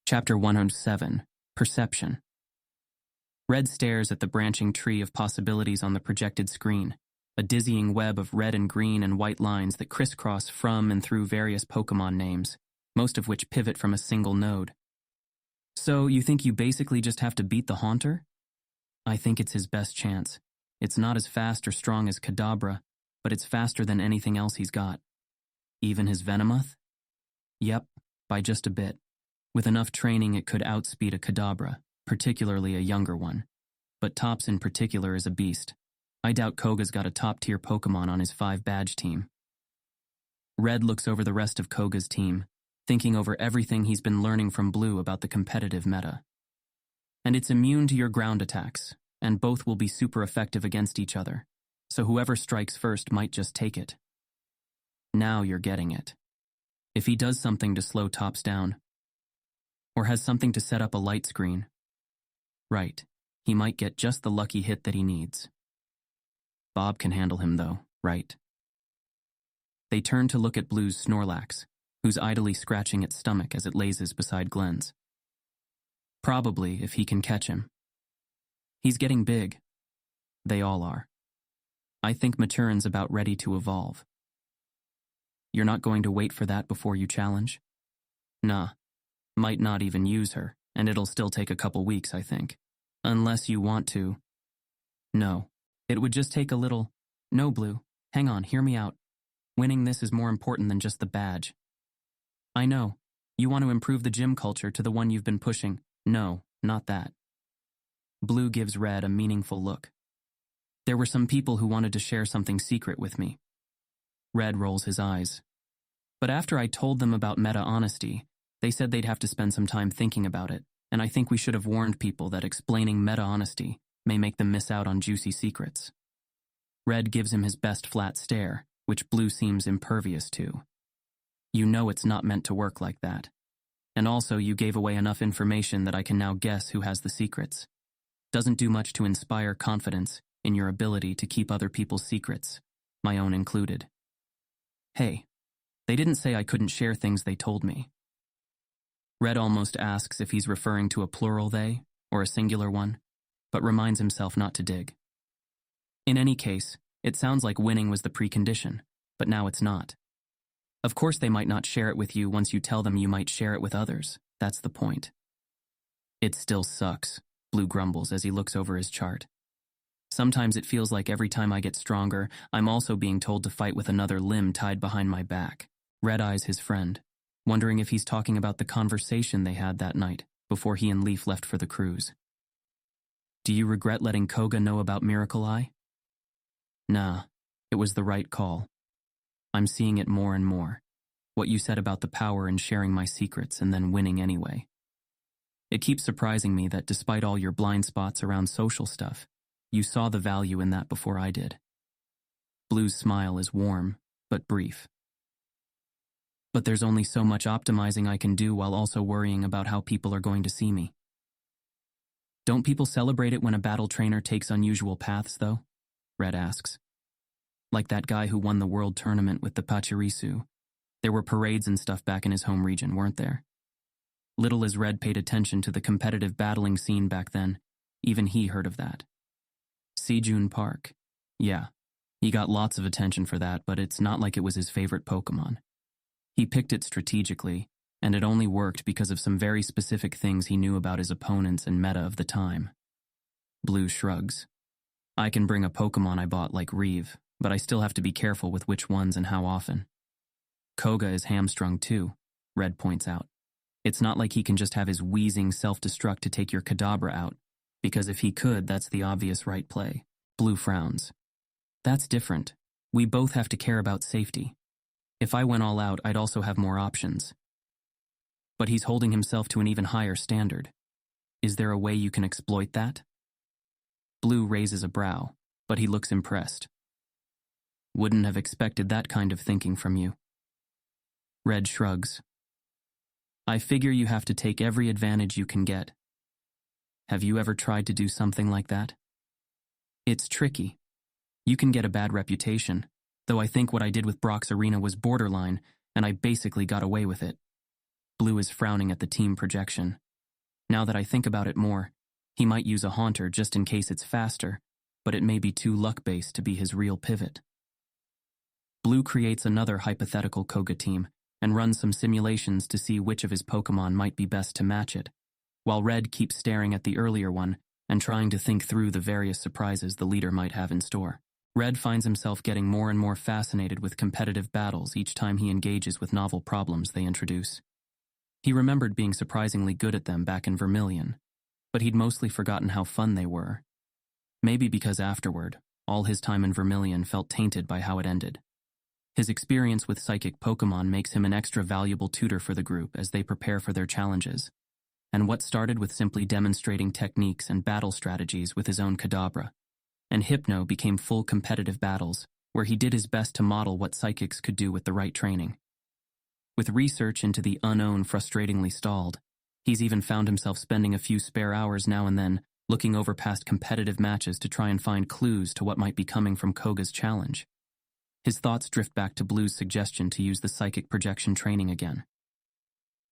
Chapter 107, Perception. Red stares at the branching tree of possibilities on the projected screen, a dizzying web of red and green and white lines that crisscross from and through various Pokémon names, most of which pivot from a single node. So, you think you basically just have to beat the Haunter? I think it's his best chance. It's not as fast or strong as Kadabra, but it's faster than anything else he's got. Even his Venomoth? Yep, by just a bit. With enough training, it could outspeed a Kadabra, particularly a younger one. But Topps in particular is a beast. I doubt Koga's got a top-tier Pokémon on his 5-badge team. Red looks over the rest of Koga's team, thinking over everything he's been learning from Blue about the competitive meta. And it's immune to your ground attacks, and both will be super effective against each other, so whoever strikes first might just take it. Now you're getting it. If he does something to slow Topps down, or has something to set up a light screen, right, he might get just the lucky hit that he needs. Bob can handle him though, right? They turn to look at Blue's Snorlax, who's idly scratching its stomach as it lazes beside Glenn's. Probably, if he can catch him. He's getting big. They all are. I think Maturin's about ready to evolve. You're not going to wait for that before you challenge? Nah. Might not even use her, and it'll still take a couple weeks, I think. Unless you want to. No. It would just take a little. No, Blue. Hang on, hear me out. Winning this is more important than just the badge. I know. You want to improve the gym culture to the one you've been pushing. No, not that. Blue gives Red a meaningful look. There were some people who wanted to share something secret with me. Red rolls his eyes. But after I told them about meta-honesty, they said they'd have to spend some time thinking about it, and I think we should have warned people that explaining meta-honesty may make them miss out on juicy secrets. Red gives him his best flat stare, which Blue seems impervious to. You know it's not meant to work like that. And also you gave away enough information that I can now guess who has the secrets. Doesn't do much to inspire confidence in your ability to keep other people's secrets, my own included. Hey, they didn't say I couldn't share things they told me. Red almost asks if he's referring to a plural they, or a singular one, but reminds himself not to dig. In any case, it sounds like winning was the precondition, but now it's not. Of course they might not share it with you once you tell them you might share it with others. That's the point. It still sucks, Blue grumbles as he looks over his chart. Sometimes it feels like every time I get stronger, I'm also being told to fight with another limb tied behind my back. Red eyes his friend, wondering if he's talking about the conversation they had that night before he and Leaf left for the cruise. Do you regret letting Koga know about Miracle Eye? Nah, it was the right call. I'm seeing it more and more. What you said about the power in sharing my secrets and then winning anyway. It keeps surprising me that despite all your blind spots around social stuff, you saw the value in that before I did. Blue's smile is warm, but brief. But there's only so much optimizing I can do while also worrying about how people are going to see me. Don't people celebrate it when a battle trainer takes unusual paths, though? Red asks. Like that guy who won the world tournament with the Pachirisu. There were parades and stuff back in his home region, weren't there? Little as Red paid attention to the competitive battling scene back then, even he heard of that. Sejun Park. Yeah, he got lots of attention for that, but it's not like it was his favorite Pokémon. He picked it strategically, and it only worked because of some very specific things he knew about his opponents and meta of the time. Blue shrugs. I can bring a Pokémon I bought like Reeve, but I still have to be careful with which ones and how often. Koga is hamstrung too, Red points out. It's not like he can just have his wheezing self-destruct to take your Kadabra out, because if he could, that's the obvious right play. Blue frowns. That's different. We both have to care about safety. If I went all out, I'd also have more options. But he's holding himself to an even higher standard. Is there a way you can exploit that? Blue raises a brow, but he looks impressed. Wouldn't have expected that kind of thinking from you. Red shrugs. I figure you have to take every advantage you can get. Have you ever tried to do something like that? It's tricky. You can get a bad reputation, though I think what I did with Brock's Arena was borderline, and I basically got away with it. Blue is frowning at the team projection. Now that I think about it more, he might use a Haunter just in case it's faster, but it may be too luck-based to be his real pivot. Blue creates another hypothetical Koga team and runs some simulations to see which of his Pokémon might be best to match it, while Red keeps staring at the earlier one and trying to think through the various surprises the leader might have in store. Red finds himself getting more and more fascinated with competitive battles each time he engages with novel problems they introduce. He remembered being surprisingly good at them back in Vermilion, but he'd mostly forgotten how fun they were. Maybe because afterward, all his time in Vermilion felt tainted by how it ended. His experience with psychic Pokémon makes him an extra valuable tutor for the group as they prepare for their challenges. And what started with simply demonstrating techniques and battle strategies with his own Kadabra and Hypno became full competitive battles, where he did his best to model what psychics could do with the right training. With research into the unknown frustratingly stalled, he's even found himself spending a few spare hours now and then looking over past competitive matches to try and find clues to what might be coming from Koga's challenge. His thoughts drift back to Blue's suggestion to use the psychic projection training again.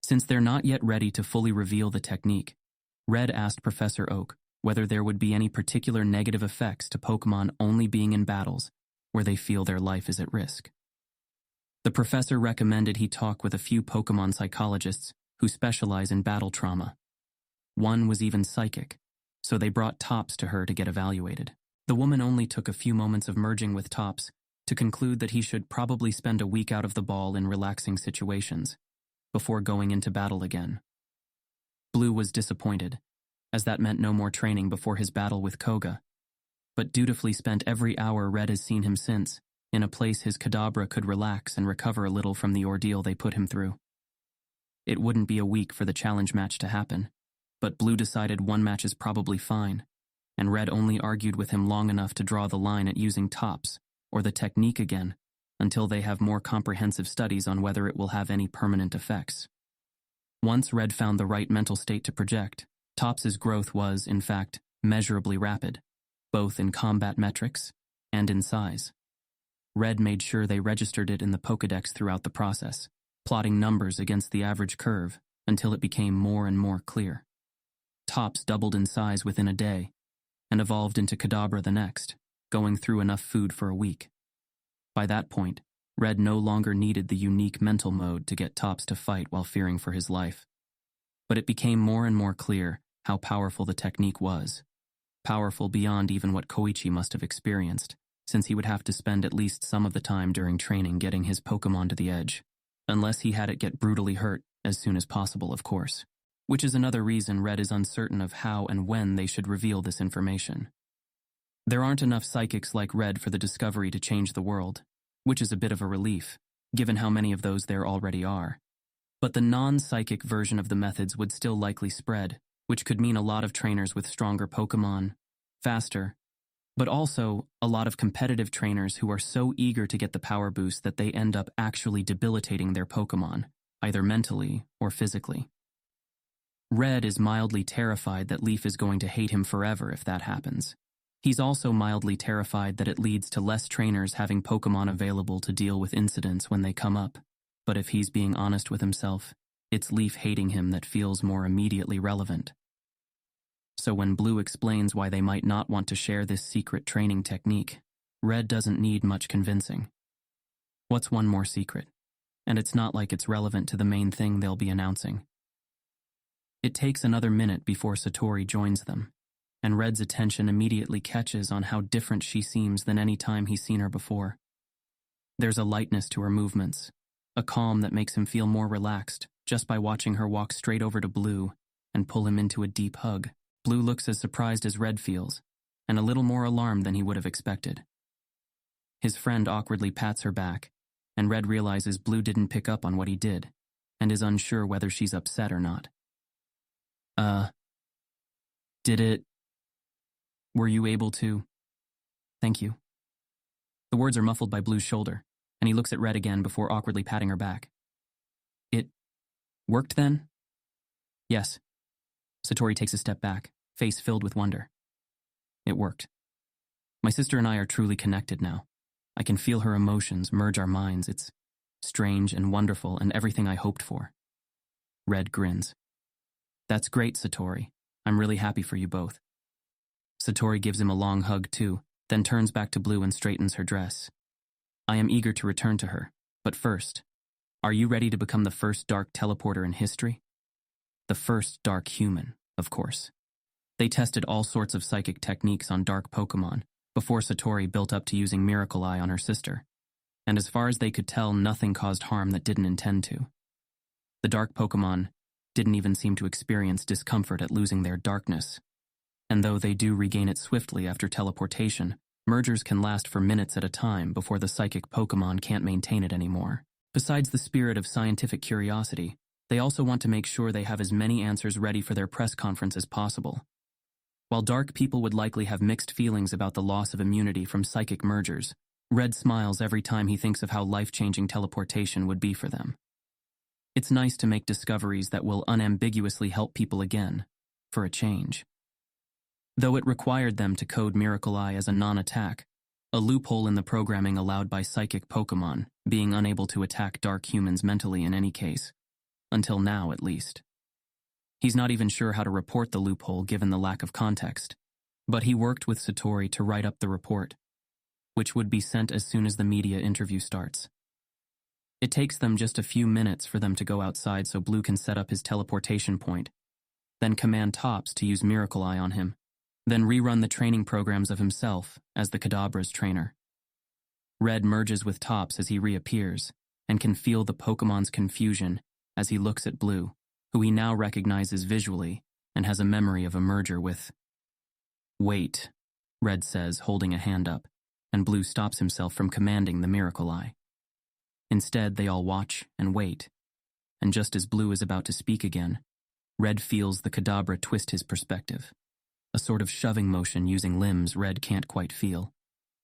Since they're not yet ready to fully reveal the technique, Red asked Professor Oak whether there would be any particular negative effects to Pokémon only being in battles where they feel their life is at risk. The professor recommended he talk with a few Pokémon psychologists who specialize in battle trauma. One was even psychic, so they brought Tops to her to get evaluated. The woman only took a few moments of merging with Tops to conclude that he should probably spend a week out of the ball in relaxing situations before going into battle again. Blue was disappointed, as that meant no more training before his battle with Koga, but dutifully spent every hour Red has seen him since in a place his Kadabra could relax and recover a little from the ordeal they put him through. It wouldn't be a week for the challenge match to happen, but Blue decided one match is probably fine, and Red only argued with him long enough to draw the line at using Tops or the technique again until they have more comprehensive studies on whether it will have any permanent effects. Once Red found the right mental state to project, Tops's growth was, in fact, measurably rapid, both in combat metrics and in size. Red made sure they registered it in the Pokédex throughout the process, plotting numbers against the average curve until it became more and more clear. Tops doubled in size within a day and evolved into Kadabra the next, going through enough food for a week. By that point, Red no longer needed the unique mental mode to get Tops to fight while fearing for his life. But it became more and more clear how powerful the technique was, powerful beyond even what Koichi must have experienced, since he would have to spend at least some of the time during training getting his Pokémon to the edge, unless he had it get brutally hurt as soon as possible, of course, which is another reason Red is uncertain of how and when they should reveal this information. There aren't enough psychics like Red for the discovery to change the world, which is a bit of a relief, given how many of those there already are. But the non-psychic version of the methods would still likely spread, which could mean a lot of trainers with stronger Pokémon, faster, but also a lot of competitive trainers who are so eager to get the power boost that they end up actually debilitating their Pokémon, either mentally or physically. Red is mildly terrified that Leaf is going to hate him forever if that happens. He's also mildly terrified that it leads to less trainers having Pokémon available to deal with incidents when they come up. But if he's being honest with himself, it's Leaf hating him that feels more immediately relevant. So when Blue explains why they might not want to share this secret training technique, Red doesn't need much convincing. What's one more secret? And it's not like it's relevant to the main thing they'll be announcing. It takes another minute before Satori joins them, and Red's attention immediately catches on how different she seems than any time he's seen her before. There's a lightness to her movements, a calm that makes him feel more relaxed just by watching her walk straight over to Blue and pull him into a deep hug. Blue looks as surprised as Red feels, and a little more alarmed than he would have expected. His friend awkwardly pats her back, and Red realizes Blue didn't pick up on what he did, and is unsure whether she's upset or not. Did it... Were you able to... Thank you. The words are muffled by Blue's shoulder, and he looks at Red again before awkwardly patting her back. It... worked then? Yes. Satori takes a step back, face filled with wonder. It worked. My sister and I are truly connected now. I can feel her emotions merge our minds. It's strange and wonderful and everything I hoped for. Red grins. That's great, Satori. I'm really happy for you both. Satori gives him a long hug too, then turns back to Blue and straightens her dress. I am eager to return to her, but first, are you ready to become the first dark teleporter in history? The first dark human, of course. They tested all sorts of psychic techniques on dark Pokemon before Satori built up to using Miracle Eye on her sister, and as far as they could tell, nothing caused harm that didn't intend to. The dark Pokemon didn't even seem to experience discomfort at losing their darkness, and though they do regain it swiftly after teleportation, mergers can last for minutes at a time before the psychic Pokemon can't maintain it anymore. Besides the spirit of scientific curiosity, they also want to make sure they have as many answers ready for their press conference as possible. While dark people would likely have mixed feelings about the loss of immunity from psychic mergers, Red smiles every time he thinks of how life-changing teleportation would be for them. It's nice to make discoveries that will unambiguously help people again, for a change. Though it required them to code Miracle Eye as a non-attack, a loophole in the programming allowed by psychic Pokemon being unable to attack dark humans mentally in any case, until now at least. He's not even sure how to report the loophole given the lack of context, but he worked with Satori to write up the report, which would be sent as soon as the media interview starts. It takes them just a few minutes for them to go outside so Blue can set up his teleportation point, then command Topps to use Miracle Eye on him, then rerun the training programs of himself as the Kadabra's trainer. Red merges with Topps as he reappears, and can feel the Pokemon's confusion as he looks at Blue, who he now recognizes visually and has a memory of a merger with. Wait, Red says, holding a hand up, and Blue stops himself from commanding the Miracle Eye. Instead, they all watch and wait, and just as Blue is about to speak again, Red feels the Kadabra twist his perspective, a sort of shoving motion using limbs Red can't quite feel,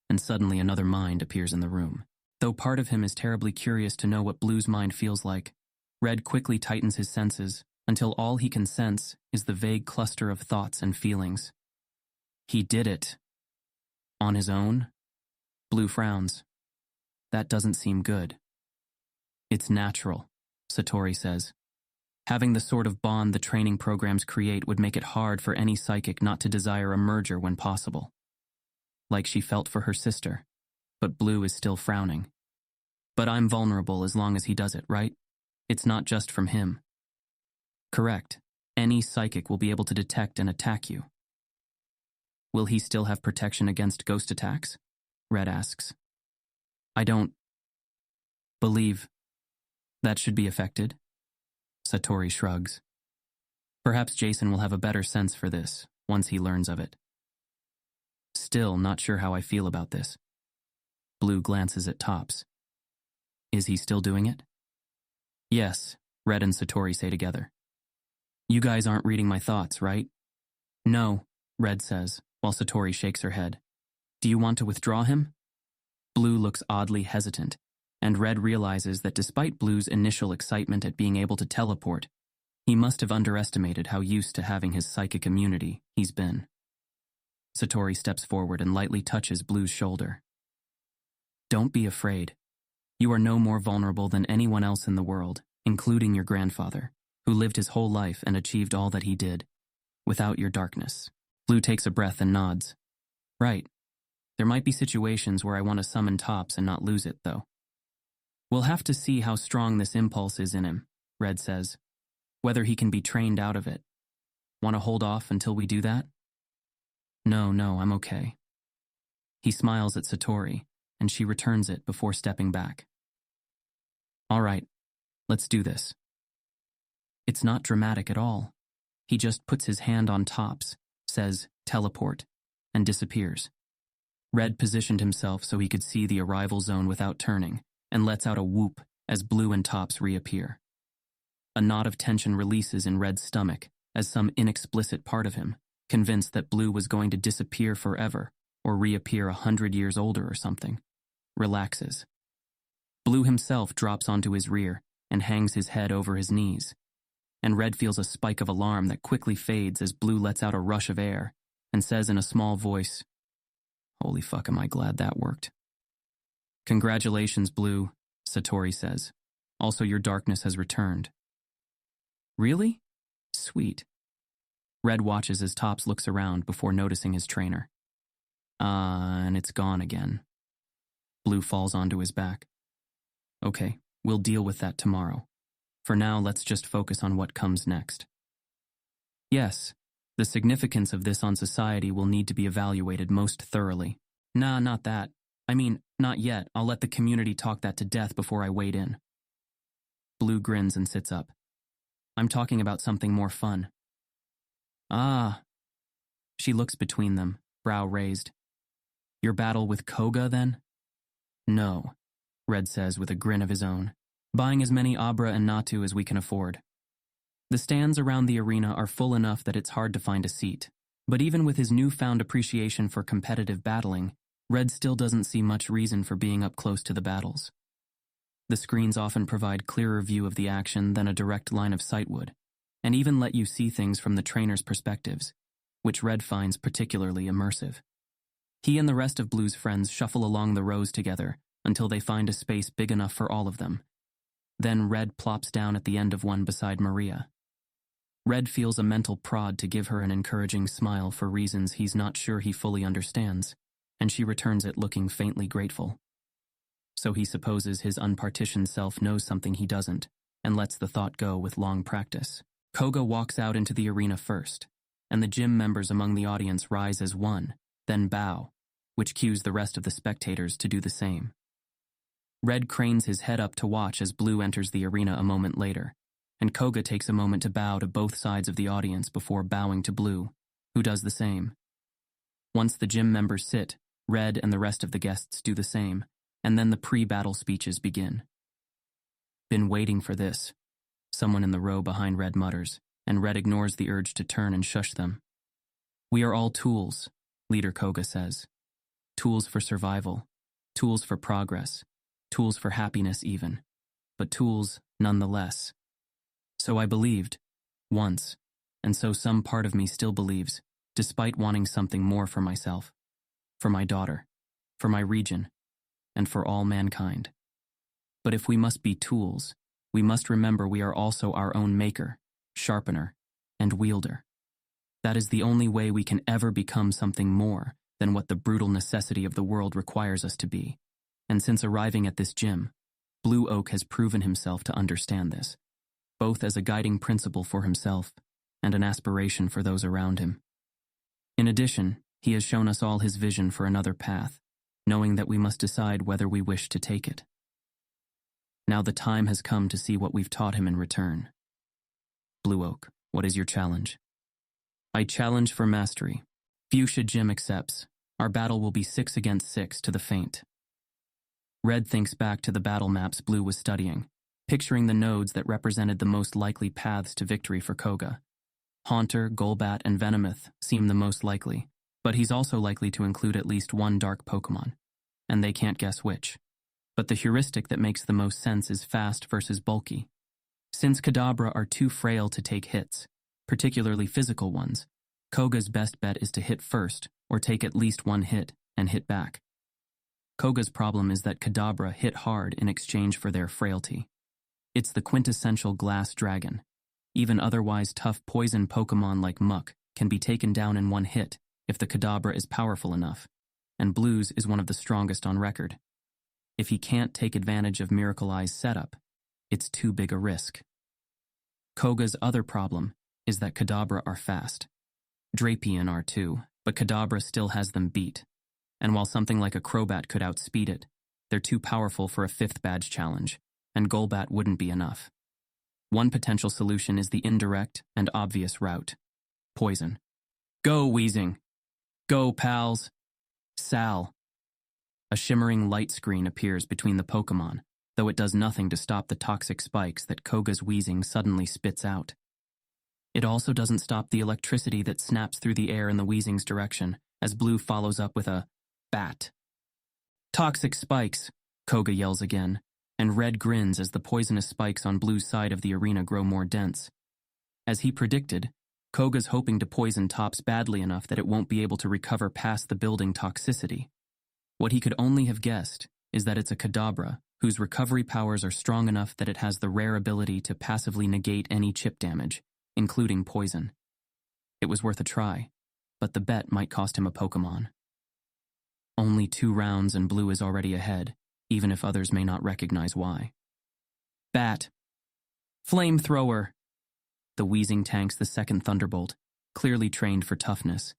and suddenly another mind appears in the room. Though part of him is terribly curious to know what Blue's mind feels like, Red quickly tightens his senses until all he can sense is the vague cluster of thoughts and feelings. He did it. On his own? Blue frowns. That doesn't seem good. It's natural, Satori says. Having the sort of bond the training programs create would make it hard for any psychic not to desire a merger when possible. Like she felt for her sister, but Blue is still frowning. But I'm vulnerable as long as he does it, right? It's not just from him. Correct. Any psychic will be able to detect and attack you. Will he still have protection against ghost attacks? Red asks. I don't believe that should be affected. Satori shrugs. Perhaps Jason will have a better sense for this once he learns of it. Still not sure how I feel about this. Blue glances at Topps. Is he still doing it? Yes, Red and Satori say together. You guys aren't reading my thoughts, right? No, Red says, while Satori shakes her head. Do you want to withdraw him? Blue looks oddly hesitant, and Red realizes that despite Blue's initial excitement at being able to teleport, he must have underestimated how used to having his psychic immunity he's been. Satori steps forward and lightly touches Blue's shoulder. Don't be afraid. You are no more vulnerable than anyone else in the world, including your grandfather, who lived his whole life and achieved all that he did, without your darkness. Blue takes a breath and nods. Right. There might be situations where I want to summon Topps and not lose it, though. We'll have to see how strong this impulse is in him, Red says. Whether he can be trained out of it. Want to hold off until we do that? No, I'm okay. He smiles at Satori, and she returns it before stepping back. All right, let's do this. It's not dramatic at all. He just puts his hand on Topps, says, teleport, and disappears. Red positioned himself so he could see the arrival zone without turning, and lets out a whoop as Blue and Topps reappear. A knot of tension releases in Red's stomach as some inexplicit part of him, convinced that Blue was going to disappear forever or reappear 100 years older or something, relaxes. Blue himself drops onto his rear and hangs his head over his knees, and Red feels a spike of alarm that quickly fades as Blue lets out a rush of air and says in a small voice, "Holy fuck, am I glad that worked." "Congratulations, Blue," Satori says. "Also, your darkness has returned." Really? Sweet. Red watches as Topps looks around before noticing his trainer. And it's gone again. Blue falls onto his back. Okay, we'll deal with that tomorrow. For now, let's just focus on what comes next. Yes, the significance of this on society will need to be evaluated most thoroughly. Nah, not that. I mean, not yet. I'll let the community talk that to death before I wade in. Blue grins and sits up. I'm talking about something more fun. Ah. She looks between them, brow raised. Your battle with Koga, then? No, Red says with a grin of his own. Buying as many Abra and Natu as we can afford. The stands around the arena are full enough that it's hard to find a seat. But even with his newfound appreciation for competitive battling, Red still doesn't see much reason for being up close to the battles. The screens often provide clearer view of the action than a direct line of sight would, and even let you see things from the trainer's perspectives, which Red finds particularly immersive. He and the rest of Blue's friends shuffle along the rows together until they find a space big enough for all of them. Then Red plops down at the end of one beside Maria. Red feels a mental prod to give her an encouraging smile for reasons he's not sure he fully understands, and she returns it looking faintly grateful. So he supposes his unpartitioned self knows something he doesn't, and lets the thought go with long practice. Koga walks out into the arena first, and the gym members among the audience rise as one, then bow, which cues the rest of the spectators to do the same. Red cranes his head up to watch as Blue enters the arena a moment later, and Koga takes a moment to bow to both sides of the audience before bowing to Blue, who does the same. Once the gym members sit, Red and the rest of the guests do the same, and then the pre-battle speeches begin. Been waiting for this, someone in the row behind Red mutters, and Red ignores the urge to turn and shush them. We are all tools, Leader Koga says. Tools for survival, tools for progress, tools for happiness even, but tools nonetheless. So I believed, once, and so some part of me still believes, despite wanting something more for myself, for my daughter, for my region, and for all mankind. But if we must be tools, we must remember we are also our own maker, sharpener, and wielder. That is the only way we can ever become something more than what the brutal necessity of the world requires us to be. And since arriving at this gym, Blue Oak has proven himself to understand this, both as a guiding principle for himself and an aspiration for those around him. In addition, he has shown us all his vision for another path, knowing that we must decide whether we wish to take it. Now the time has come to see what we've taught him in return. Blue Oak, what is your challenge? I challenge for mastery. Fuchsia Jim accepts. Our battle will be 6 against 6 to the faint. Red thinks back to the battle maps Blue was studying, picturing the nodes that represented the most likely paths to victory for Koga. Haunter, Golbat, and Venomoth seem the most likely, but he's also likely to include at least one dark Pokemon, and they can't guess which. But the heuristic that makes the most sense is fast versus bulky. Since Kadabra are too frail to take hits, particularly physical ones, Koga's best bet is to hit first or take at least one hit and hit back. Koga's problem is that Kadabra hit hard in exchange for their frailty. It's the quintessential glass dragon. Even otherwise tough poison Pokemon like Muck can be taken down in one hit if the Kadabra is powerful enough, and Blue's is one of the strongest on record. If he can't take advantage of Miracle Eye's setup, it's too big a risk. Koga's other problem is that Kadabra are fast. Drapion are too, but Kadabra still has them beat. And while something like a Crobat could outspeed it, they're too powerful for a 5th badge challenge, and Golbat wouldn't be enough. One potential solution is the indirect and obvious route. Poison. Go, Weezing! Go, pals! Sal! A shimmering light screen appears between the Pokemon, though it does nothing to stop the toxic spikes that Koga's Weezing suddenly spits out. It also doesn't stop the electricity that snaps through the air in the Weezing's direction, as Blue follows up with a bat. Toxic spikes, Koga yells again, and Red grins as the poisonous spikes on Blue's side of the arena grow more dense. As he predicted, Koga's hoping to poison Topps badly enough that it won't be able to recover past the building toxicity. What he could only have guessed is that it's a Kadabra whose recovery powers are strong enough that it has the rare ability to passively negate any chip damage, including poison. It was worth a try, but the bet might cost him a Pokémon. Only 2 rounds and Blue is already ahead, even if others may not recognize why. Bat. Flamethrower. The wheezing tanks the second Thunderbolt, clearly trained for toughness,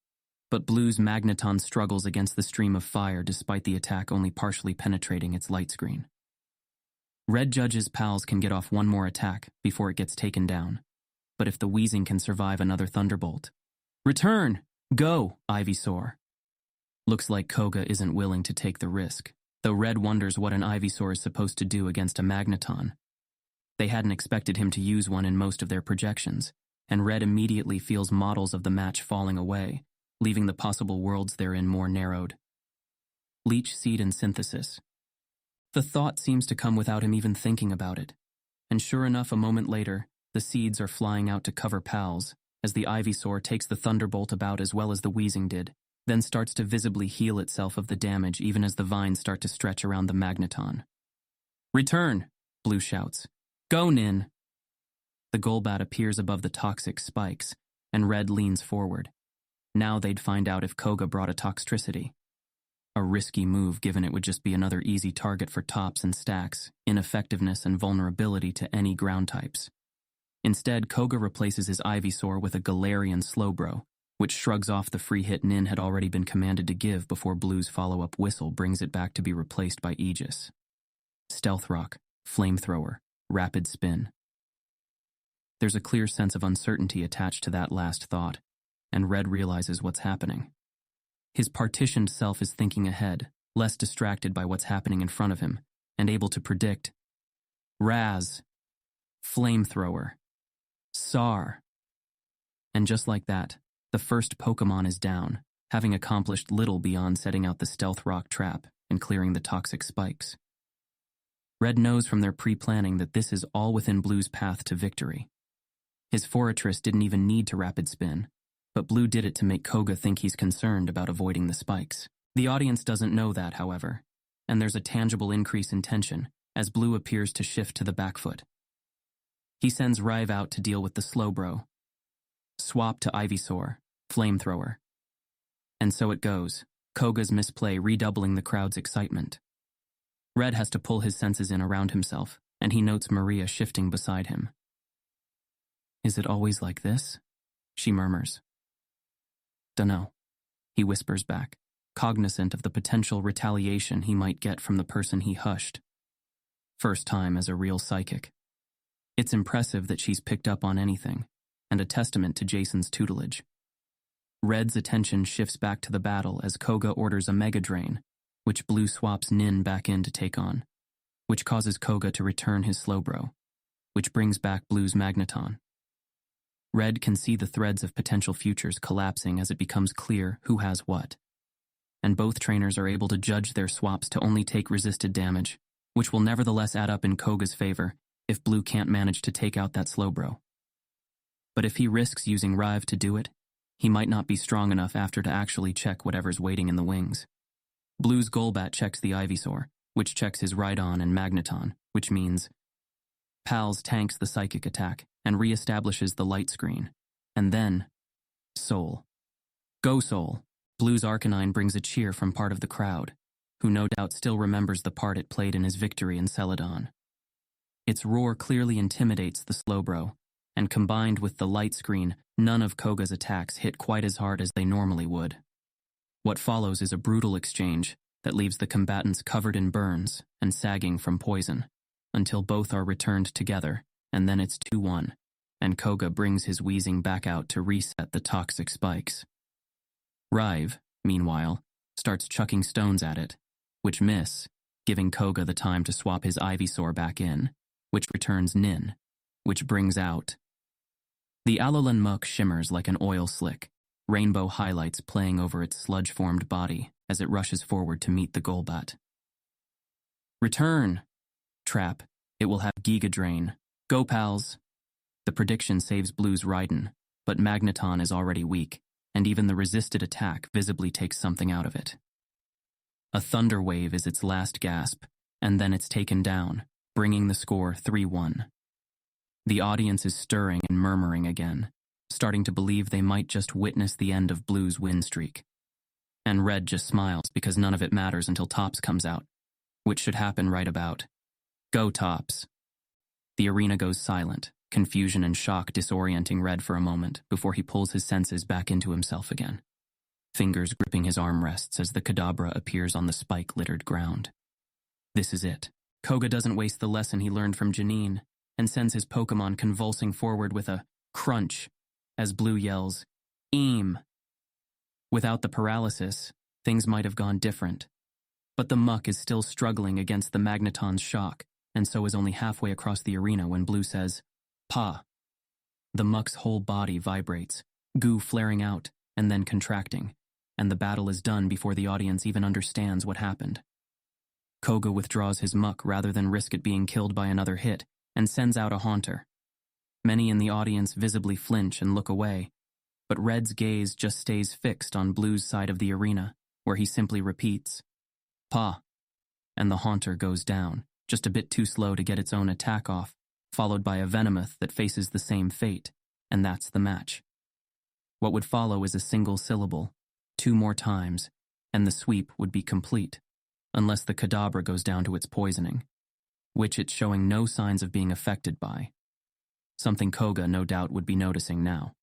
but Blue's Magneton struggles against the stream of fire despite the attack only partially penetrating its light screen. Red judges Pals can get off one more attack before it gets taken down, but if the wheezing can survive another Thunderbolt. Return! Go, Ivysaur! Looks like Koga isn't willing to take the risk, though Red wonders what an Ivysaur is supposed to do against a Magneton. They hadn't expected him to use one in most of their projections, and Red immediately feels models of the match falling away, leaving the possible worlds therein more narrowed. Leech Seed and Synthesis. The thought seems to come without him even thinking about it, and sure enough, a moment later, the seeds are flying out to cover Pals, as the Ivysaur takes the Thunderbolt about as well as the wheezing did, then starts to visibly heal itself of the damage even as the vines start to stretch around the Magneton. Return, Blue shouts. Go, Nin! The Golbat appears above the toxic spikes, and Red leans forward. Now they'd find out if Koga brought a Toxtricity. A risky move given it would just be another easy target for tops and stacks, ineffectiveness and vulnerability to any ground types. Instead, Koga replaces his Ivysaur with a Galarian Slowbro, which shrugs off the free hit Nin had already been commanded to give before Blue's follow-up whistle brings it back to be replaced by Aegis. Stealth Rock, Flamethrower, Rapid Spin. There's a clear sense of uncertainty attached to that last thought, and Red realizes what's happening. His partitioned self is thinking ahead, less distracted by what's happening in front of him, and able to predict. Raz. Flamethrower. Sar. And just like that, the first Pokémon is down, having accomplished little beyond setting out the Stealth Rock trap and clearing the toxic spikes. Red knows from their pre-planning that this is all within Blue's path to victory. His Forretress didn't even need to Rapid Spin, but Blue did it to make Koga think he's concerned about avoiding the spikes. The audience doesn't know that, however, and there's a tangible increase in tension as Blue appears to shift to the back foot. He sends Rive out to deal with the Slowbro. Swap to Ivysaur, Flamethrower. And so it goes, Koga's misplay redoubling the crowd's excitement. Red has to pull his senses in around himself, and he notes Maria shifting beside him. Is it always like this? She murmurs. Dunno, he whispers back, cognizant of the potential retaliation he might get from the person he hushed. First time as a real psychic. It's impressive that she's picked up on anything, and a testament to Jason's tutelage. Red's attention shifts back to the battle as Koga orders a Mega Drain, which Blue swaps Nin back in to take on, which causes Koga to return his Slowbro, which brings back Blue's Magneton. Red can see the threads of potential futures collapsing as it becomes clear who has what. And both trainers are able to judge their swaps to only take resisted damage, which will nevertheless add up in Koga's favor if Blue can't manage to take out that Slowbro. But if he risks using Rive to do it, he might not be strong enough after to actually check whatever's waiting in the wings. Blue's Golbat checks the Ivysaur, which checks his Rhydon and Magneton, which means Pals tanks the psychic attack and reestablishes the light screen. And then, Soul. Go Soul! Blue's Arcanine brings a cheer from part of the crowd, who no doubt still remembers the part it played in his victory in Celadon. Its roar clearly intimidates the Slowbro, and combined with the light screen, none of Koga's attacks hit quite as hard as they normally would. What follows is a brutal exchange that leaves the combatants covered in burns and sagging from poison, until both are returned together, and then it's 2-1, and Koga brings his wheezing back out to reset the toxic spikes. Rive, meanwhile, starts chucking stones at it, which miss, giving Koga the time to swap his Ivysaur back in, which returns Nin, which brings out. The Alolan muck shimmers like an oil slick, rainbow highlights playing over its sludge-formed body as it rushes forward to meet the Golbat. Return! Trap, it will have Giga Drain. Go Pals! The prediction saves Blue's Rhydon, but Magneton is already weak, and even the resisted attack visibly takes something out of it. A Thunder Wave is its last gasp, and then it's taken down, bringing the score 3-1. The audience is stirring and murmuring again, starting to believe they might just witness the end of Blue's win streak. And Red just smiles because none of it matters until Tops comes out, which should happen right about. Go Tops. The arena goes silent, confusion and shock disorienting Red for a moment before he pulls his senses back into himself again, fingers gripping his armrests as the Kadabra appears on the spike-littered ground. This is it. Koga doesn't waste the lesson he learned from Janine and sends his Pokemon convulsing forward with a crunch as Blue yells, "Eam!" Without the paralysis, things might have gone different. But the Muck is still struggling against the Magneton's shock, and so is only halfway across the arena when Blue says, "Pa." The Muck's whole body vibrates, goo flaring out and then contracting, and the battle is done before the audience even understands what happened. Koga withdraws his Muck rather than risk it being killed by another hit, and sends out a Haunter. Many in the audience visibly flinch and look away, but Red's gaze just stays fixed on Blue's side of the arena, where he simply repeats, "Pa," and the Haunter goes down, just a bit too slow to get its own attack off, followed by a Venomoth that faces the same fate, and that's the match. What would follow is a single syllable, 2 more times, and the sweep would be complete, unless the Kadabra goes down to its poisoning, which it's showing no signs of being affected by. Something Koga no doubt would be noticing now.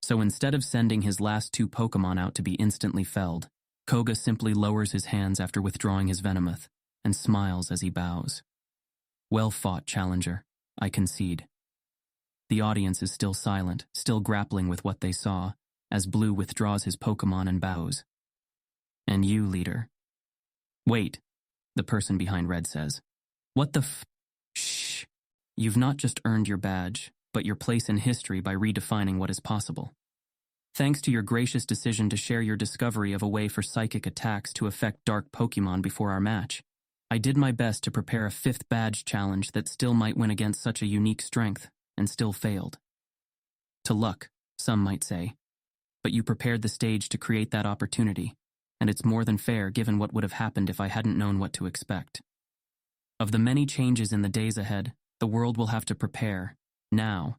So instead of sending his last 2 Pokemon out to be instantly felled, Koga simply lowers his hands after withdrawing his Venomoth and smiles as he bows. Well fought, challenger, I concede. The audience is still silent, still grappling with what they saw, as Blue withdraws his Pokemon and bows. And you, leader. Wait, the person behind Red says. What the Shh. You've not just earned your badge, but your place in history by redefining what is possible. Thanks to your gracious decision to share your discovery of a way for psychic attacks to affect dark Pokemon before our match, I did my best to prepare a 5th badge challenge that still might win against such a unique strength, and still failed. To luck, some might say, but you prepared the stage to create that opportunity, and it's more than fair given what would have happened if I hadn't known what to expect. Of the many changes in the days ahead, the world will have to prepare, now,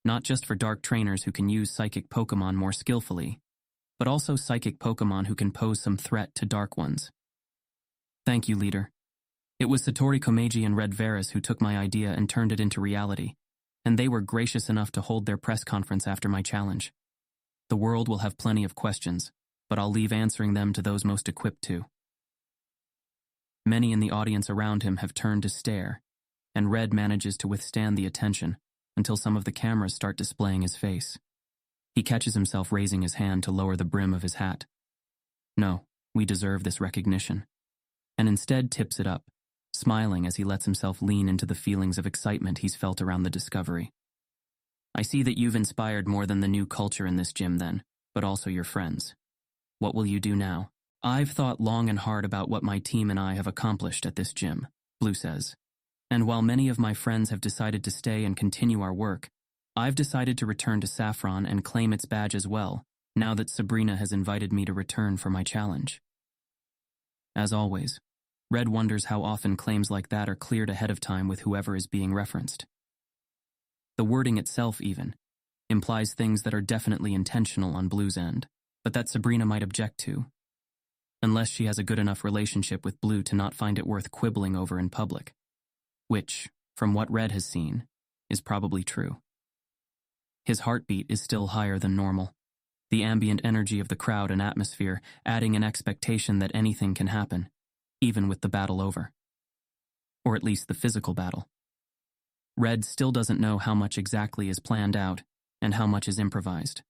not just for dark trainers who can use psychic Pokemon more skillfully, but also psychic Pokemon who can pose some threat to dark ones. Thank you, leader. It was Satori Komeiji and Red Varus who took my idea and turned it into reality, and they were gracious enough to hold their press conference after my challenge. The world will have plenty of questions, but I'll leave answering them to those most equipped to. Many in the audience around him have turned to stare, and Red manages to withstand the attention until some of the cameras start displaying his face. He catches himself raising his hand to lower the brim of his hat. No, we deserve this recognition. And instead tips it up, smiling as he lets himself lean into the feelings of excitement he's felt around the discovery. I see that you've inspired more than the new culture in this gym then, but also your friends. What will you do now? I've thought long and hard about what my team and I have accomplished at this gym, Blue says. And while many of my friends have decided to stay and continue our work, I've decided to return to Saffron and claim its badge as well, now that Sabrina has invited me to return for my challenge. As always, Red wonders how often claims like that are cleared ahead of time with whoever is being referenced. The wording itself, even, implies things that are definitely intentional on Blue's end, but that Sabrina might object to, unless she has a good enough relationship with Blue to not find it worth quibbling over in public. Which, from what Red has seen, is probably true. His heartbeat is still higher than normal, the ambient energy of the crowd and atmosphere adding an expectation that anything can happen, even with the battle over. Or at least the physical battle. Red still doesn't know how much exactly is planned out and how much is improvised.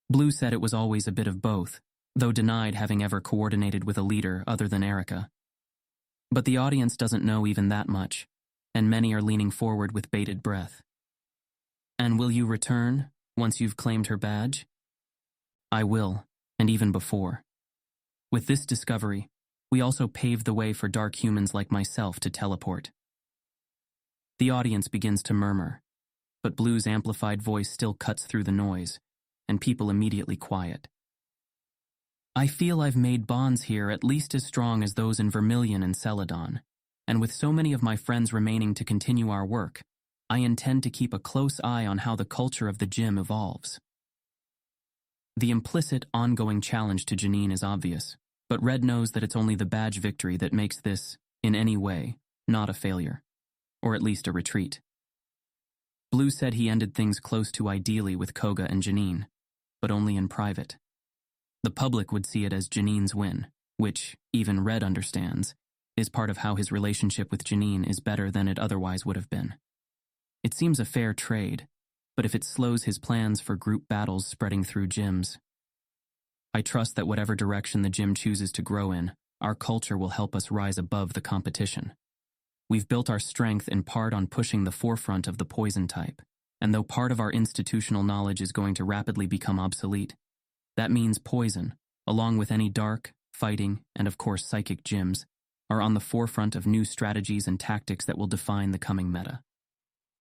Blue said it was always a bit of both, though denied having ever coordinated with a leader other than Erica. But the audience doesn't know even that much, and many are leaning forward with bated breath. And will you return, once you've claimed her badge? I will, and even before. With this discovery, we also paved the way for dark humans like myself to teleport. The audience begins to murmur, but Blue's amplified voice still cuts through the noise, and people immediately quiet. I feel I've made bonds here at least as strong as those in Vermilion and Celadon, and with so many of my friends remaining to continue our work, I intend to keep a close eye on how the culture of the gym evolves. The implicit, ongoing challenge to Janine is obvious, but Red knows that it's only the badge victory that makes this, in any way, not a failure, or at least a retreat. Blue said he ended things close to ideally with Koga and Janine, but only in private. The public would see it as Janine's win, which, even Red understands, is part of how his relationship with Janine is better than it otherwise would have been. It seems a fair trade, but if it slows his plans for group battles spreading through gyms. I trust that whatever direction the gym chooses to grow in, our culture will help us rise above the competition. We've built our strength in part on pushing the forefront of the poison type, and though part of our institutional knowledge is going to rapidly become obsolete, that means poison, along with any dark, fighting, and of course psychic gyms, are on the forefront of new strategies and tactics that will define the coming meta.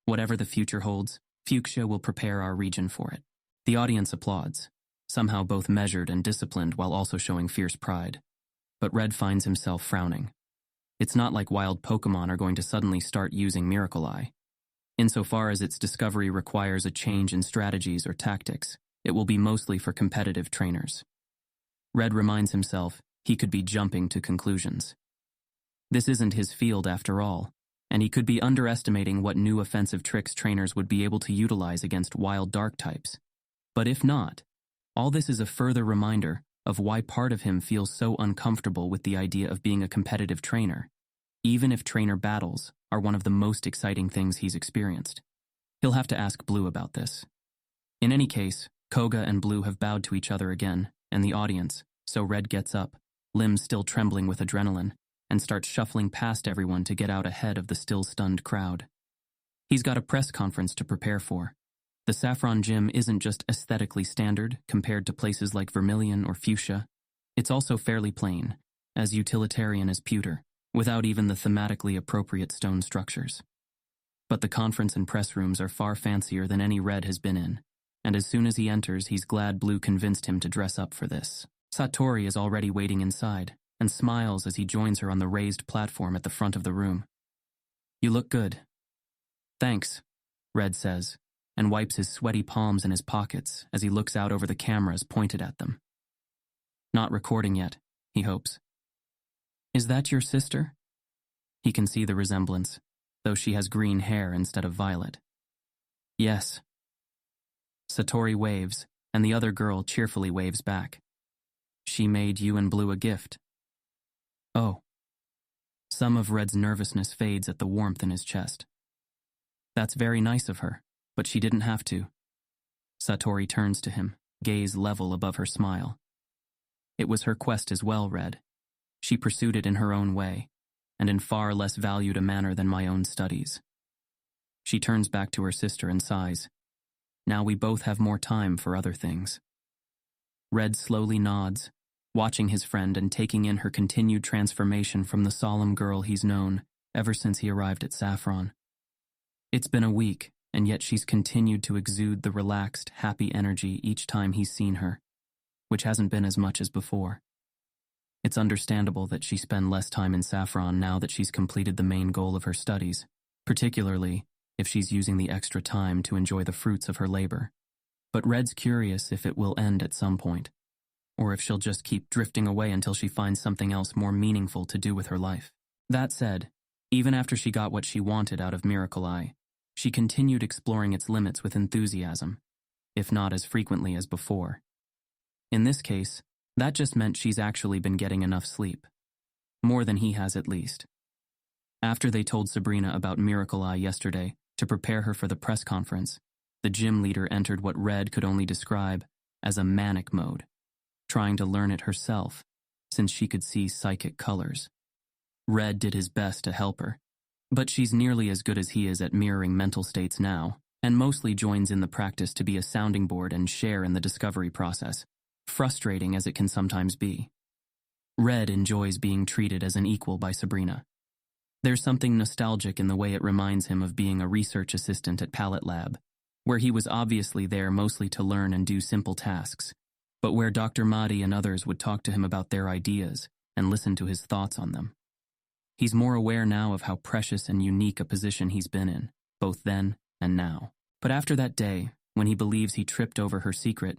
Whatever the future holds, Fuchsia will prepare our region for it. The audience applauds, somehow both measured and disciplined while also showing fierce pride. But Red finds himself frowning. It's not like wild Pokemon are going to suddenly start using Miracle Eye. Insofar as its discovery requires a change in strategies or tactics, it will be mostly for competitive trainers. Red reminds himself he could be jumping to conclusions. This isn't his field after all, and he could be underestimating what new offensive tricks trainers would be able to utilize against wild dark types. But if not, all this is a further reminder of why part of him feels so uncomfortable with the idea of being a competitive trainer, even if trainer battles are one of the most exciting things he's experienced. He'll have to ask Blue about this. In any case, Koga and Blue have bowed to each other again, and the audience, so Red gets up, limbs still trembling with adrenaline, and starts shuffling past everyone to get out ahead of the still stunned crowd. He's got a press conference to prepare for. The Saffron Gym isn't just aesthetically standard compared to places like Vermilion or Fuchsia. It's also fairly plain, as utilitarian as pewter, without even the thematically appropriate stone structures. But the conference and press rooms are far fancier than any Red has been in, and as soon as he enters, he's glad Blue convinced him to dress up for this. Satori is already waiting inside, and smiles as he joins her on the raised platform at the front of the room. "You look good." "Thanks," Red says, and wipes his sweaty palms in his pockets as he looks out over the cameras pointed at them. Not recording yet, he hopes. "Is that your sister?" He can see the resemblance, though she has green hair instead of violet. "Yes." Satori waves, and the other girl cheerfully waves back. "She made you and Blue a gift." "Oh." Some of Red's nervousness fades at the warmth in his chest. "That's very nice of her, but she didn't have to." Satori turns to him, gaze level above her smile. "It was her quest as well, Red. She pursued it in her own way, and in far less valued a manner than my own studies." She turns back to her sister and sighs. "Now we both have more time for other things." Red slowly nods, watching his friend and taking in her continued transformation from the solemn girl he's known ever since he arrived at Saffron. It's been a week, and yet she's continued to exude the relaxed, happy energy each time he's seen her, which hasn't been as much as before. It's understandable that she spend less time in Saffron now that she's completed the main goal of her studies, particularly if she's using the extra time to enjoy the fruits of her labor. But Red's curious if it will end at some point, or if she'll just keep drifting away until she finds something else more meaningful to do with her life. That said, even after she got what she wanted out of Miracle Eye, she continued exploring its limits with enthusiasm, if not as frequently as before. In this case, that just meant she's actually been getting enough sleep. More than he has at least. After they told Sabrina about Miracle Eye yesterday to prepare her for the press conference, the gym leader entered what Red could only describe as a manic mode, trying to learn it herself, since she could see psychic colors. Red did his best to help her, but she's nearly as good as he is at mirroring mental states now, and mostly joins in the practice to be a sounding board and share in the discovery process, frustrating as it can sometimes be. Red enjoys being treated as an equal by Sabrina. There's something nostalgic in the way it reminds him of being a research assistant at Palette Lab, where he was obviously there mostly to learn and do simple tasks, but where Dr. Mahdi and others would talk to him about their ideas and listen to his thoughts on them. He's more aware now of how precious and unique a position he's been in, both then and now. But after that day, when he believes he tripped over her secret,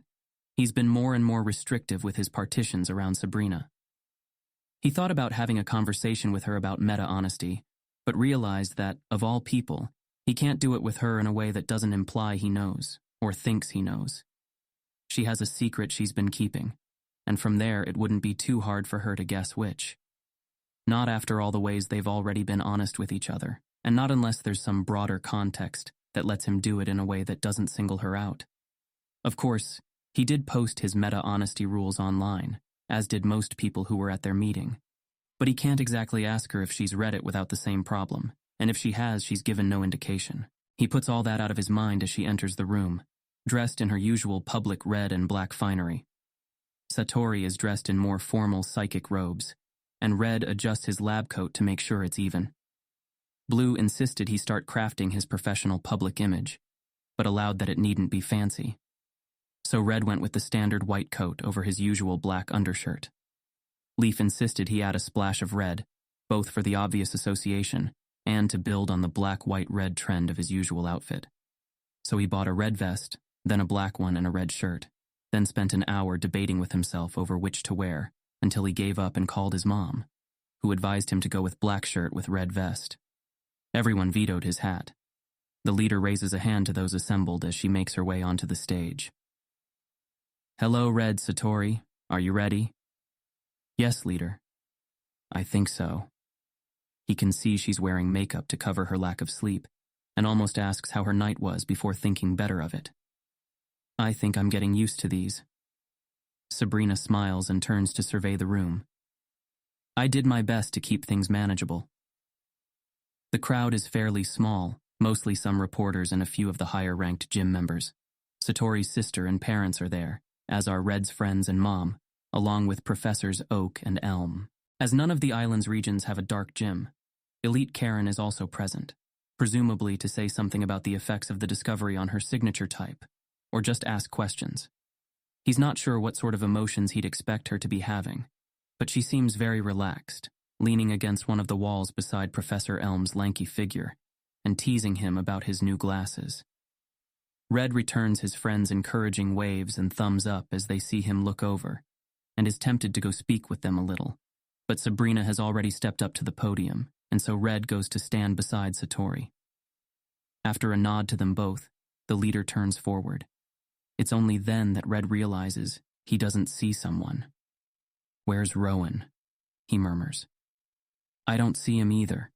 he's been more and more restrictive with his partitions around Sabrina. He thought about having a conversation with her about meta-honesty, but realized that, of all people, he can't do it with her in a way that doesn't imply he knows, or thinks he knows. She has a secret she's been keeping, and from there it wouldn't be too hard for her to guess which. Not after all the ways they've already been honest with each other, and not unless there's some broader context that lets him do it in a way that doesn't single her out. Of course, he did post his meta-honesty rules online, as did most people who were at their meeting. But he can't exactly ask her if she's read it without the same problem, and if she has, she's given no indication. He puts all that out of his mind as she enters the room, dressed in her usual public red and black finery. Satori is dressed in more formal psychic robes, and Red adjusts his lab coat to make sure it's even. Blue insisted he start crafting his professional public image, but allowed that it needn't be fancy. So Red went with the standard white coat over his usual black undershirt. Leaf insisted he add a splash of red, both for the obvious association and to build on the black-white-red trend of his usual outfit. So he bought a red vest, then a black one and a red shirt, then spent an hour debating with himself over which to wear until he gave up and called his mom, who advised him to go with black shirt with red vest. Everyone vetoed his hat. The leader raises a hand to those assembled as she makes her way onto the stage. "Hello, Red Satori. Are you ready?" "Yes, leader." "I think so." He can see she's wearing makeup to cover her lack of sleep, and almost asks how her night was before thinking better of it. "I think I'm getting used to these." Sabrina smiles and turns to survey the room. "I did my best to keep things manageable." The crowd is fairly small, mostly some reporters and a few of the higher-ranked gym members. Satori's sister and parents are there, as are Red's friends and mom, along with Professors Oak and Elm. As none of the island's regions have a dark gym, Elite Karen is also present, presumably to say something about the effects of the discovery on her signature type, or just ask questions. He's not sure what sort of emotions he'd expect her to be having, but she seems very relaxed, leaning against one of the walls beside Professor Elm's lanky figure, and teasing him about his new glasses. Red returns his friends' encouraging waves and thumbs up as they see him look over, and is tempted to go speak with them a little, but Sabrina has already stepped up to the podium, and so Red goes to stand beside Satori. After a nod to them both, the leader turns forward. It's only then that Red realizes he doesn't see someone. "Where's Rowan?" he murmurs. "I don't see him either,"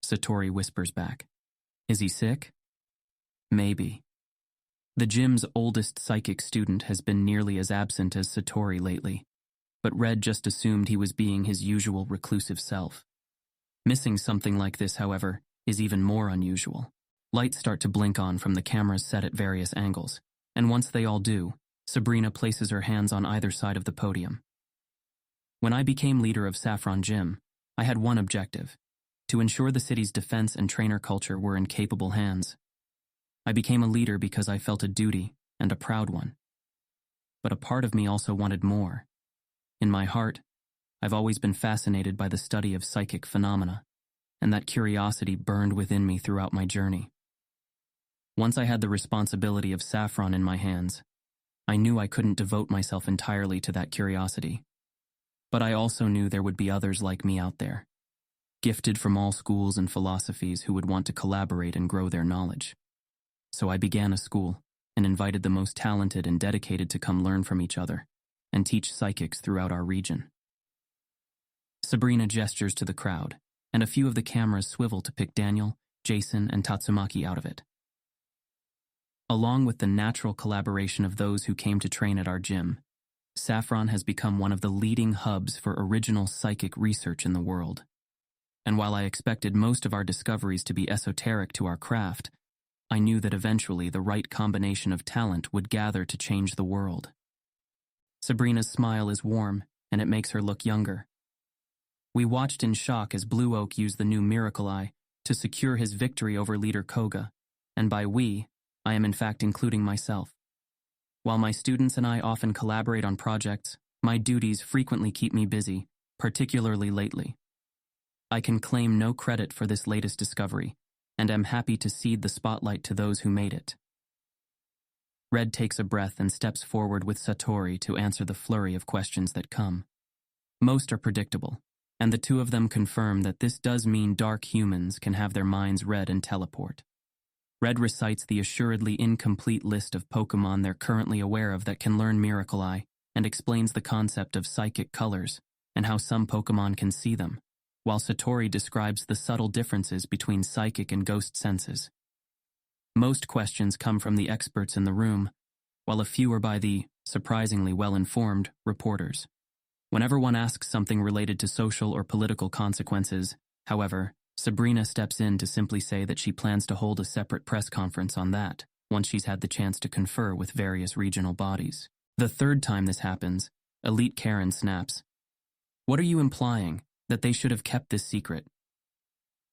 Satori whispers back. "Is he sick?" "Maybe." The gym's oldest psychic student has been nearly as absent as Satori lately, but Red just assumed he was being his usual reclusive self. Missing something like this, however, is even more unusual. Lights start to blink on from the cameras set at various angles, and once they all do, Sabrina places her hands on either side of the podium. "When I became leader of Saffron Gym, I had one objective: to ensure the city's defense and trainer culture were in capable hands. I became a leader because I felt a duty, and a proud one. But a part of me also wanted more. In my heart, I've always been fascinated by the study of psychic phenomena, and that curiosity burned within me throughout my journey. Once I had the responsibility of Saffron in my hands, I knew I couldn't devote myself entirely to that curiosity. But I also knew there would be others like me out there, gifted from all schools and philosophies who would want to collaborate and grow their knowledge. So I began a school and invited the most talented and dedicated to come learn from each other and teach psychics throughout our region." Sabrina gestures to the crowd, and a few of the cameras swivel to pick Daniel, Jason, and Tatsumaki out of it. Along with the natural collaboration of those who came to train at our gym, Saffron has become one of the leading hubs for original psychic research in the world. And while I expected most of our discoveries to be esoteric to our craft, I knew that eventually the right combination of talent would gather to change the world. Sabrina's smile is warm, and it makes her look younger. We watched in shock as Blue Oak used the new Miracle Eye to secure his victory over Leader Koga, and by we, I am in fact including myself. While my students and I often collaborate on projects, my duties frequently keep me busy, particularly lately. I can claim no credit for this latest discovery, and am happy to cede the spotlight to those who made it. Red takes a breath and steps forward with Satori to answer the flurry of questions that come. Most are predictable, and the two of them confirm that this does mean dark humans can have their minds read and teleport. Red recites the assuredly incomplete list of Pokemon they're currently aware of that can learn Miracle Eye, and explains the concept of psychic colors and how some Pokemon can see them, while Satori describes the subtle differences between psychic and ghost senses. Most questions come from the experts in the room, while a few are by the, surprisingly well-informed, reporters. Whenever one asks something related to social or political consequences, however, Sabrina steps in to simply say that she plans to hold a separate press conference on that once she's had the chance to confer with various regional bodies. The third time this happens, Elite Karen snaps, "What are you implying? That they should have kept this secret?"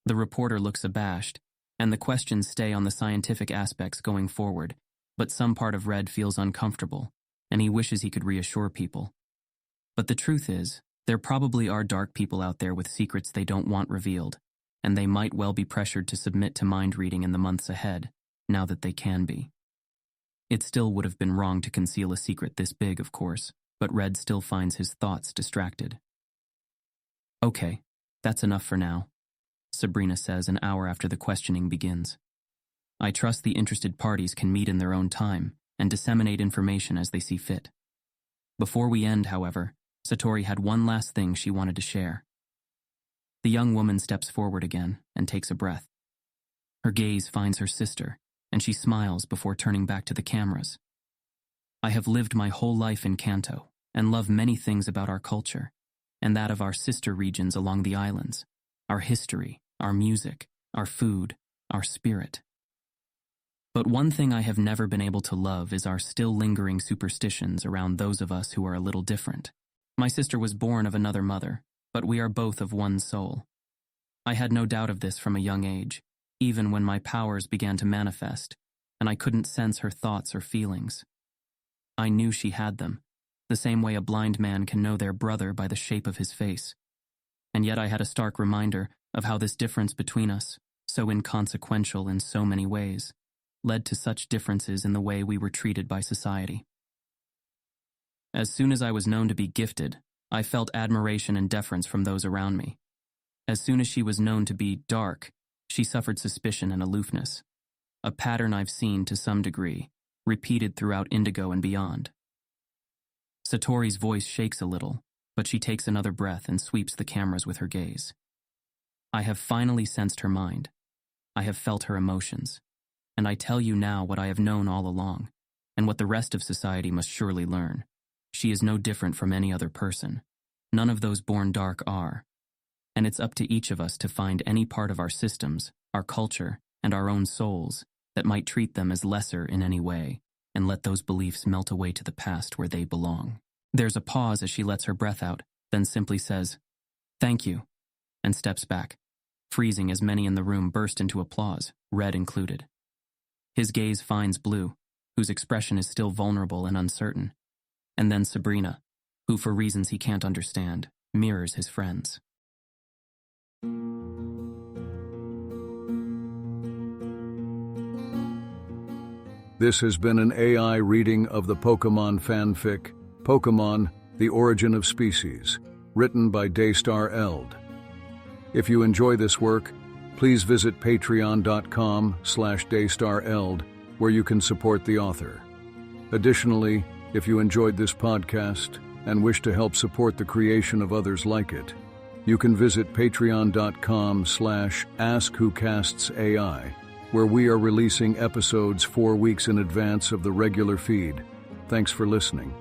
The reporter looks abashed, and the questions stay on the scientific aspects going forward, but some part of Red feels uncomfortable, and he wishes he could reassure people. But the truth is, there probably are dark people out there with secrets they don't want revealed, and they might well be pressured to submit to mind reading in the months ahead, now that they can be. It still would have been wrong to conceal a secret this big, of course, but Red still finds his thoughts distracted. "Okay, that's enough for now," Sabrina says an hour after the questioning begins. "I trust the interested parties can meet in their own time and disseminate information as they see fit." Before we end, however, Satori had one last thing she wanted to share. The young woman steps forward again and takes a breath. Her gaze finds her sister, and she smiles before turning back to the cameras. "I have lived my whole life in Kanto and love many things about our culture, and that of our sister regions along the islands, our history, our music, our food, our spirit. But one thing I have never been able to love is our still lingering superstitions around those of us who are a little different. My sister was born of another mother, but we are both of one soul. I had no doubt of this from a young age, even when my powers began to manifest, and I couldn't sense her thoughts or feelings. I knew she had them, the same way a blind man can know their brother by the shape of his face. And yet I had a stark reminder of how this difference between us, so inconsequential in so many ways, led to such differences in the way we were treated by society. As soon as I was known to be gifted, I felt admiration and deference from those around me. As soon as she was known to be dark, she suffered suspicion and aloofness, a pattern I've seen to some degree, repeated throughout Indigo and beyond. Satori's voice shakes a little, but she takes another breath and sweeps the cameras with her gaze. I have finally sensed her mind. I have felt her emotions. And I tell you now what I have known all along, and what the rest of society must surely learn. She is no different from any other person. None of those born dark are. And it's up to each of us to find any part of our systems, our culture, and our own souls that might treat them as lesser in any way, and let those beliefs melt away to the past where they belong." There's a pause as she lets her breath out, then simply says, "Thank you," and steps back, freezing as many in the room burst into applause, Red included. His gaze finds Blue, whose expression is still vulnerable and uncertain, and then Sabrina, who for reasons he can't understand, mirrors his friends. This has been an AI reading of the Pokemon fanfic, Pokemon, The Origin of Species, written by Daystar Eld. If you enjoy this work, please visit patreon.com/daystareld, where you can support the author. Additionally, if you enjoyed this podcast and wish to help support the creation of others like it, you can visit patreon.com/askwhocastsai, where we are releasing episodes 4 weeks in advance of the regular feed. Thanks for listening.